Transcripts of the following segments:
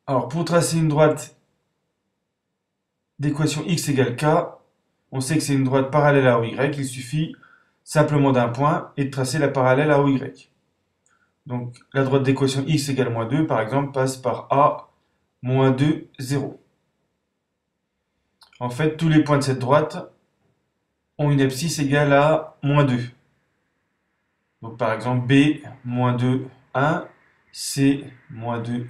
Alors, pour tracer une droite d'équation x égale k, on sait que c'est une droite parallèle à OY, il suffit simplement d'un point et de tracer la parallèle à OY. Donc, la droite d'équation x égale moins 2, par exemple, passe par A, moins 2, 0. En fait, tous les points de cette droite ont une abscisse égale à moins 2. Donc, par exemple, B, moins 2, 1, C, moins 2,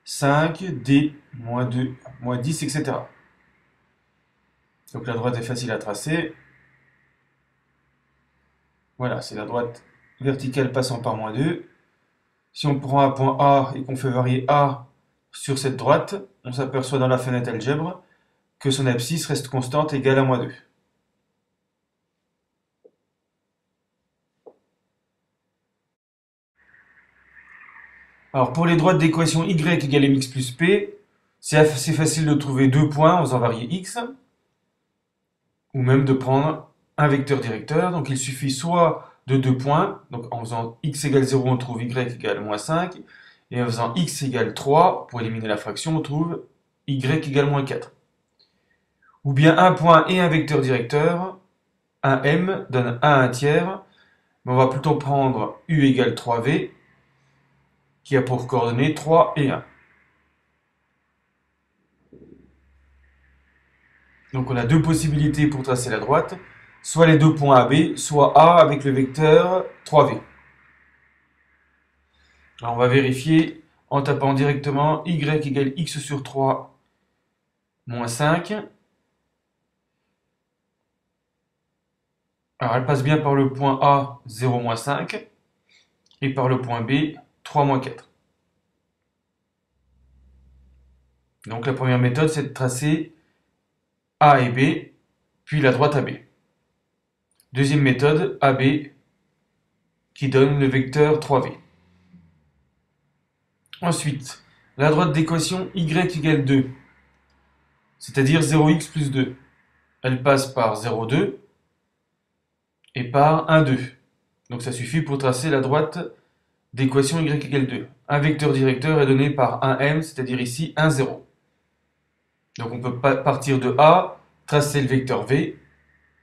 5, D, moins 2, moins 10, etc. Donc la droite est facile à tracer. Voilà, c'est la droite verticale passant par moins 2. Si on prend un point A et qu'on fait varier A sur cette droite, on s'aperçoit dans la fenêtre algèbre que son abscisse reste constante égale à moins 2. Alors pour les droites d'équation y égale mx plus p, c'est assez facile de trouver deux points en faisant varier x, ou même de prendre un vecteur directeur. Donc il suffit soit de deux points, donc en faisant x égale 0, on trouve y égale moins 5, et en faisant x égale 3, pour éliminer la fraction, on trouve y égale moins 4. Ou bien un point et un vecteur directeur, un m donne 1 tiers, mais on va plutôt prendre u égale 3v, qui a pour coordonnées 3 et 1. Donc on a deux possibilités pour tracer la droite, soit les deux points AB, soit A avec le vecteur 3v. Alors on va vérifier en tapant directement y égale x sur 3 moins 5. Alors elle passe bien par le point A, 0 moins 5, et par le point B, 3 moins 4. Donc la première méthode, c'est de tracer A et B, puis la droite AB. Deuxième méthode, AB, qui donne le vecteur 3v. Ensuite, la droite d'équation y égale 2, c'est-à-dire 0x plus 2. Elle passe par 0,2 et par 1,2. Donc ça suffit pour tracer la droite d'équation y égale 2. Un vecteur directeur est donné par 1m, c'est-à-dire ici 1, 0. Donc on peut partir de A, tracer le vecteur v,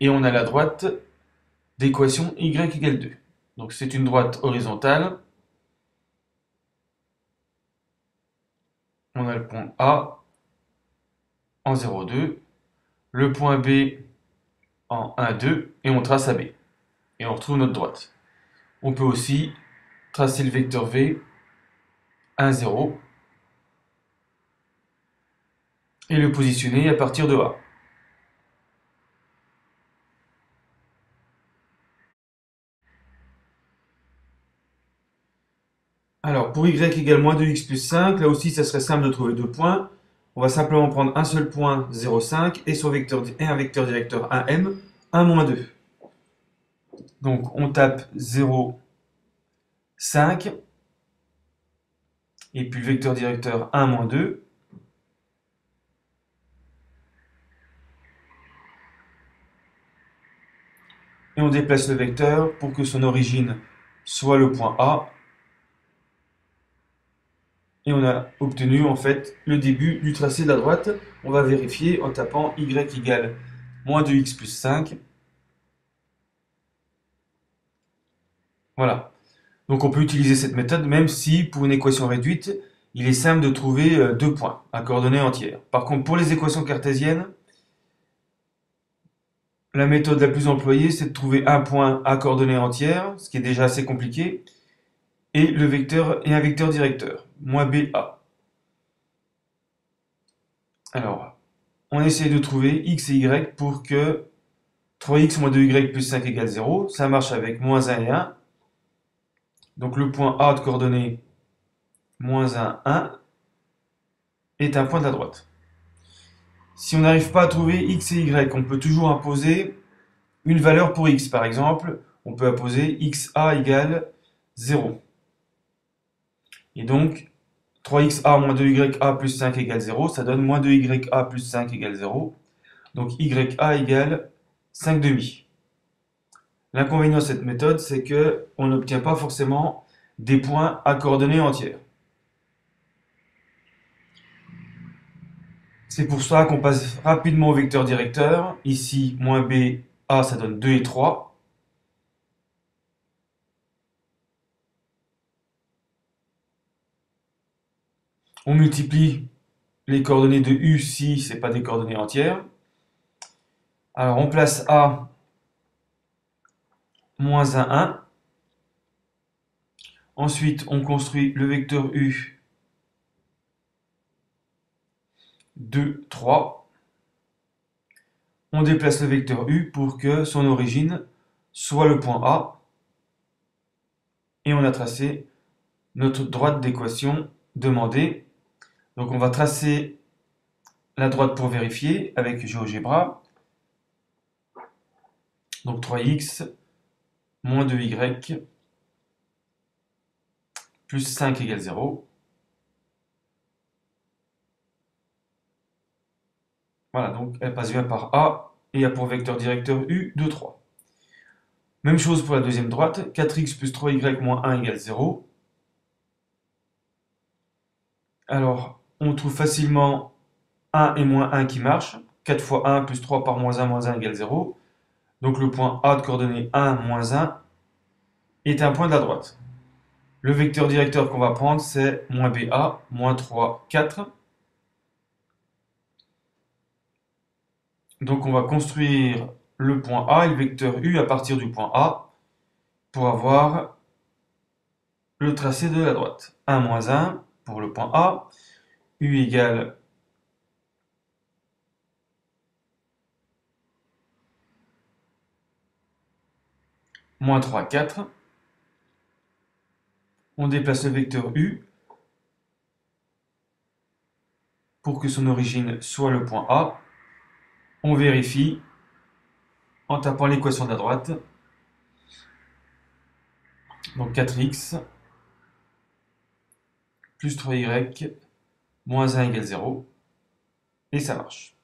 et on a la droite d'équation y égale 2. Donc c'est une droite horizontale. On a le point A en 0,2, le point B en 1,2, et on trace AB. Et on retrouve notre droite. On peut aussi tracer le vecteur v, 1, 0, et le positionner à partir de A. Alors, pour y égale moins 2x plus 5, là aussi, ça serait simple de trouver deux points. On va simplement prendre un seul point, 0,5, et un vecteur directeur 1m, 1 moins 2. Donc, on tape 0, 5, et puis le vecteur directeur 1 moins 2. Et on déplace le vecteur pour que son origine soit le point A. Et on a obtenu en fait le début du tracé de la droite. On va vérifier en tapant y égale moins 2x plus 5. Voilà. Donc on peut utiliser cette méthode même si pour une équation réduite, il est simple de trouver deux points à coordonnées entières. Par contre, pour les équations cartésiennes, la méthode la plus employée, c'est de trouver un point à coordonnées entières, ce qui est déjà assez compliqué, et un vecteur directeur, moins BA. Alors, on essaie de trouver x et y pour que 3x moins 2y plus 5 égale 0. Ça marche avec moins 1 et 1. Donc le point A de coordonnées moins 1, 1 est un point de la droite. Si on n'arrive pas à trouver x et y, on peut toujours imposer une valeur pour x. Par exemple, on peut imposer xa égale 0. Et donc, 3xa moins 2ya plus 5 égale 0, ça donne moins 2ya plus 5 égale 0. Donc ya égale 5 demi. L'inconvénient de cette méthode, c'est qu'on n'obtient pas forcément des points à coordonnées entières. C'est pour ça qu'on passe rapidement au vecteur directeur. Ici, moins b, a, ça donne 2 et 3. On multiplie les coordonnées de u si ce n'est pas des coordonnées entières. Alors on place a moins 1, 1. Ensuite, on construit le vecteur u 2, 3. On déplace le vecteur u pour que son origine soit le point A. Et on a tracé notre droite d'équation demandée. Donc on va tracer la droite pour vérifier avec GeoGebra. Donc 3x moins 2y plus 5 égale 0. Voilà, donc elle passe bien par A et a pour vecteur directeur u 2, 3. Même chose pour la deuxième droite, 4x plus 3y moins 1 égale 0. Alors, on trouve facilement 1 et moins 1 qui marchent. 4 fois 1 plus 3 par moins 1 égale 0. Donc le point A de coordonnées 1, moins 1 est un point de la droite. Le vecteur directeur qu'on va prendre, c'est moins BA, moins 3, 4. Donc on va construire le point A et le vecteur U à partir du point A pour avoir le tracé de la droite. 1, moins 1 pour le point A. U égale moins 3, 4. On déplace le vecteur U pour que son origine soit le point A. On vérifie en tapant l'équation de la droite. Donc 4x plus 3y moins 1 égale 0. Et ça marche.